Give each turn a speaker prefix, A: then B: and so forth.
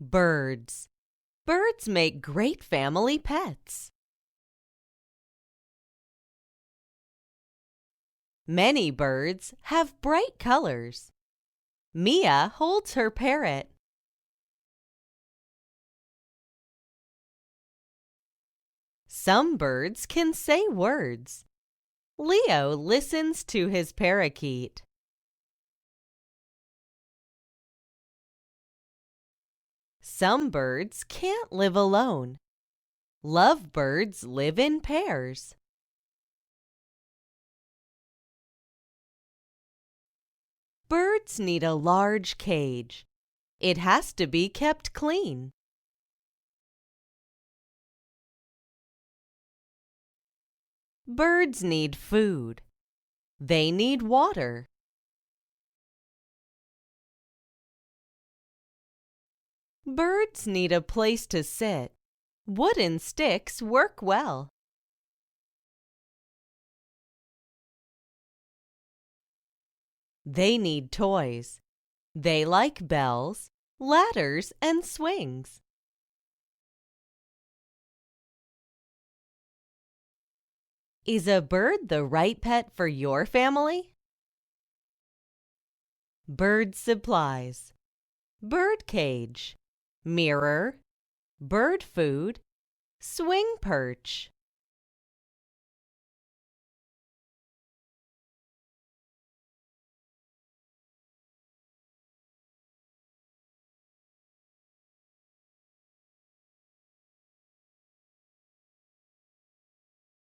A: Birds. Birds make great family pets. Many birds have bright colors. Mia holds her parrot. Some birds can say words. Leo listens to his parakeet. Some birds can't live alone. Lovebirds live in pairs. Birds need a large cage. It has to be kept clean. Birds need food. They need water. Birds need a place to sit. Wooden sticks work well. They need toys. They like bells, ladders, and swings. Is a bird the right pet for your family? Bird supplies. Bird cage. Mirror. Bird food. Swing perch.